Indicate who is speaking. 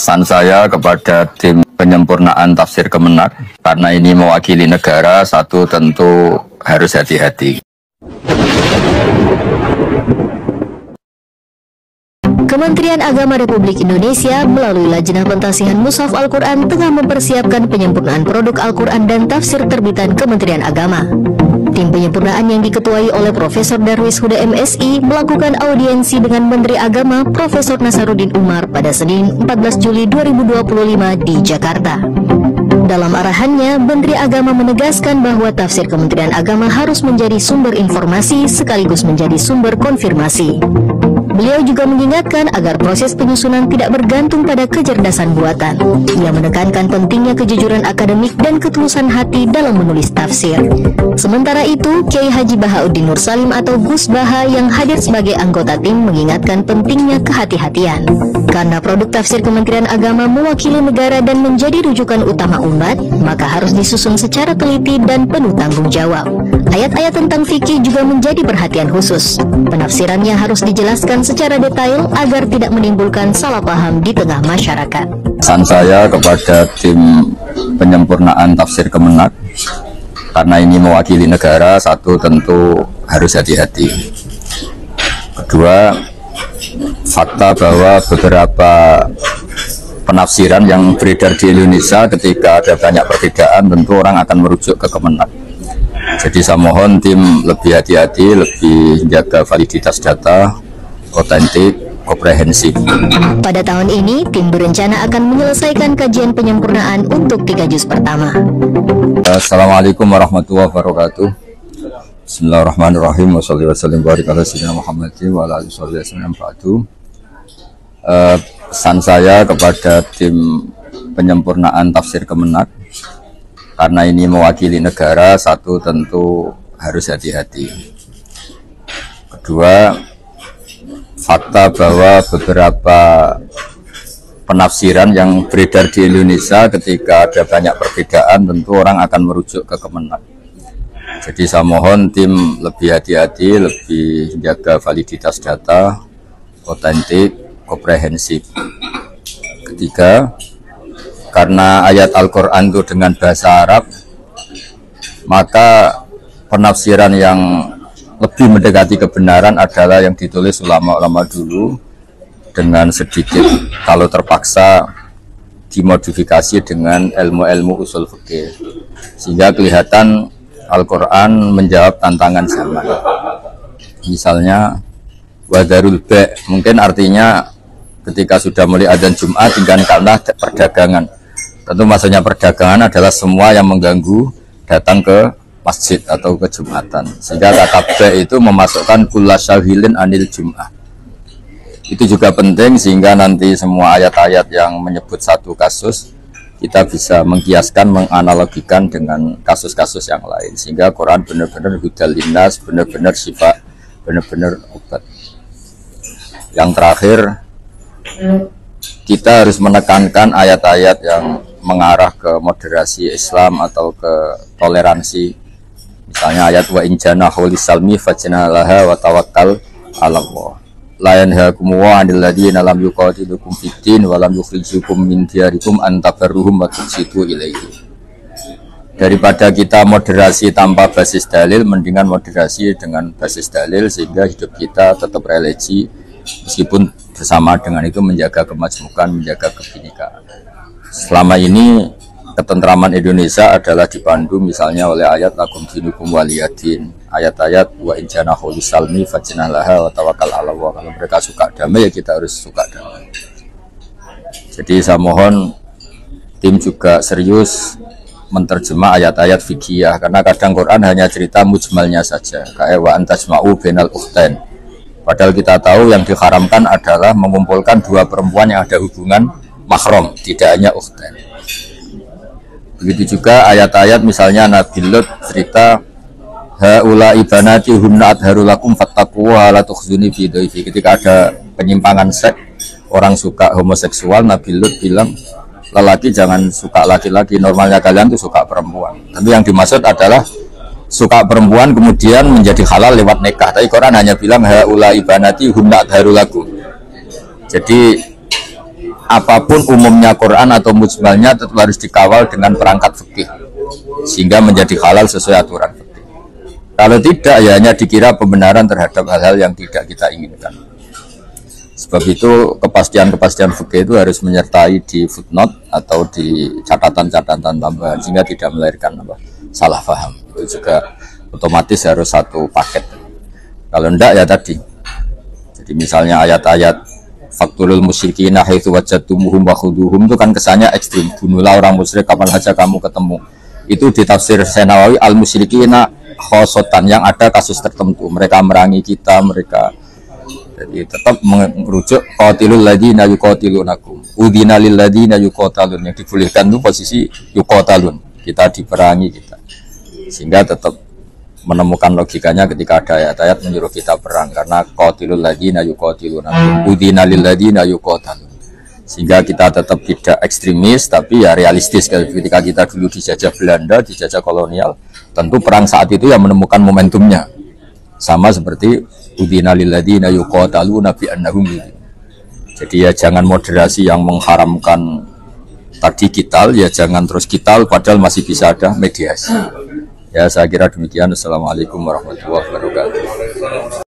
Speaker 1: Pesan saya kepada tim penyempurnaan tafsir Kemenak, karena ini mewakili negara, satu tentu harus hati-hati.
Speaker 2: Kementerian Agama Republik Indonesia melalui Lajnah Pentasihan Mushaf Al-Quran tengah mempersiapkan penyempurnaan produk Al-Quran dan tafsir terbitan Kementerian Agama. Tim penyempurnaan yang diketuai oleh Profesor Darwis Huda MSI melakukan audiensi dengan Menteri Agama Profesor Nasaruddin Umar pada Senin 14 Juli 2025 di Jakarta. Dalam arahannya, Menteri Agama menegaskan bahwa tafsir Kementerian Agama harus menjadi sumber informasi sekaligus menjadi sumber konfirmasi. Beliau juga mengingatkan agar proses penyusunan tidak bergantung pada kecerdasan buatan. Ia menekankan pentingnya kejujuran akademik dan ketulusan hati dalam menulis tafsir. Sementara itu, Kiai Haji Bahauddin Nur Salim atau Gus Baha yang hadir sebagai anggota tim mengingatkan pentingnya kehati-hatian. Karena produk tafsir Kementerian Agama mewakili negara dan menjadi rujukan utama umat, maka harus disusun secara teliti dan penuh tanggung jawab. Ayat-ayat tentang fikih juga menjadi perhatian khusus. Penafsirannya harus dijelaskan secara detail agar tidak menimbulkan salah paham di tengah masyarakat.
Speaker 1: Pesan saya kepada tim penyempurnaan tafsir Kemenak, karena ini mewakili negara, satu tentu harus hati-hati. Kedua, fakta bahwa beberapa penafsiran yang beredar di Indonesia ketika ada banyak perbedaan tentu orang akan merujuk ke Kemenak. Jadi saya mohon tim lebih hati-hati, lebih jaga validitas data, otentik, komprehensif.
Speaker 2: Pada tahun ini, tim berencana akan menyelesaikan kajian penyempurnaan untuk 3 juz pertama.
Speaker 1: Assalamualaikum warahmatullahi wabarakatuh. Bismillahirrahmanirrahim. Wassalamualaikum warahmatullahi wabarakatuh. Pesan saya kepada tim penyempurnaan tafsir Kemenak, karena ini mewakili negara, satu tentu harus hati-hati. Kedua, fakta bahwa beberapa penafsiran yang beredar di Indonesia ketika ada banyak perbedaan tentu orang akan merujuk ke Kemenak. Jadi saya mohon tim lebih hati-hati, lebih jaga validitas data, otentik, komprehensif. Ketiga, karena ayat Al-Quran itu dengan bahasa Arab, maka penafsiran yang lebih mendekati kebenaran adalah yang ditulis ulama-ulama dulu dengan sedikit, kalau terpaksa, dimodifikasi dengan ilmu-ilmu usul fikih, sehingga kelihatan Al-Quran menjawab tantangan zaman. Misalnya wadarul ba', mungkin artinya ketika sudah mulai adzan Jumat tinggalkanlah perdagangan. Tentu maksudnya perdagangan adalah semua yang mengganggu datang ke masjid atau ke Jumatan, sehingga kata ba' itu memasukkan kulla syahilin anil Jum'ah. Itu juga penting sehingga nanti semua ayat-ayat yang menyebut satu kasus kita bisa mengkiaskan, menganalogikan dengan kasus-kasus yang lain, sehingga Quran benar-benar hudal linnas, benar-benar syifa, benar-benar obat. Yang terakhir, kita harus menekankan ayat-ayat yang mengarah ke moderasi Islam atau ke toleransi. Misalnya ayat wa in janahu lisalmi fajnalaha wa tawakkal 'ala Allah. La yanhaakum wa 'anil ladzina lam yuqatilukum fid din wa lam yukhrijukum min diyarikum an tabarruhum wa tuqsitu ilaihi. Daripada kita moderasi tanpa basis dalil, mendingan moderasi dengan basis dalil sehingga hidup kita tetap religi, meskipun bersama dengan itu menjaga kemajmukan, menjaga kebinekaan. Selama ini ketentraman Indonesia adalah dipandu misalnya oleh ayat lakum dinukum waliyadin, ayat-ayat wa in janahu lisalmi fajnalaha wa tawakkal 'ala Allah. Kalau mereka suka damai, ya kita harus suka damai. Jadi saya mohon tim juga serius menerjemah ayat-ayat fikih, karena kadang Quran hanya cerita mujmalnya saja, kayak wa antajma'u bainal ukhtain. Padahal kita tahu yang diharamkan adalah mengumpulkan dua perempuan yang ada hubungan mahram, tidak hanya ukhtain. Begitu juga ayat-ayat misalnya Nabi Lut cerita haula ibanati hunna adharulakum fattaquwa la tukhzuni fi dhaifi. Ketika ada penyimpangan seks, orang suka homoseksual, Nabi Lut bilang lelaki jangan suka laki-laki, normalnya kalian tuh suka perempuan. Tapi yang dimaksud adalah suka perempuan kemudian menjadi halal lewat nikah. Tapi Quran hanya bilang haula ibanati hunna adharulakum. Jadi apapun umumnya Quran atau mujmalnya tetap harus dikawal dengan perangkat fikih sehingga menjadi halal sesuai aturan fikih. Kalau tidak ya hanya dikira pembenaran terhadap hal-hal yang tidak kita inginkan. Sebab itu kepastian fikih itu harus menyertai di footnote atau di catatan-catatan tambahan sehingga tidak melahirkan salah paham. Itu juga otomatis harus satu paket. Kalau enggak ya tadi. Jadi misalnya ayat-ayat Faktulul musyrikina haitsu wajadtumuhum wa khuduhum itu kan kesannya ekstrim. Bunuhlah orang musyrik kapan saja kamu ketemu. Itu di tafsir Nawawi al musyrikina khosotan yang ada kasus tertentu. Mereka merangi kita, mereka jadi tetap merujuk qatilul ladzina yuqatilunakum. Udina lil ladzina yuqatalun. Yang dibolehkan itu posisi yuqatalun. Kita diperangi kita. Sehingga tetap menemukan logikanya ketika ada ayat-ayat menyuruh kita perang karena qatilul ladzina yuqatiluna udina lil ladzina yuqatalun, sehingga kita tetap tidak ekstremis tapi ya realistis. Ketika kita dulu dijajah Belanda, dijajah kolonial, tentu perang saat itu yang menemukan momentumnya sama seperti udina lil ladzina yuqataluna bi annahum. Jadi ya jangan moderasi yang mengharamkan tadi kital, ya jangan terus kital padahal masih bisa ada mediasi. Ya saya kira demikian. Assalamualaikum warahmatullahi wabarakatuh.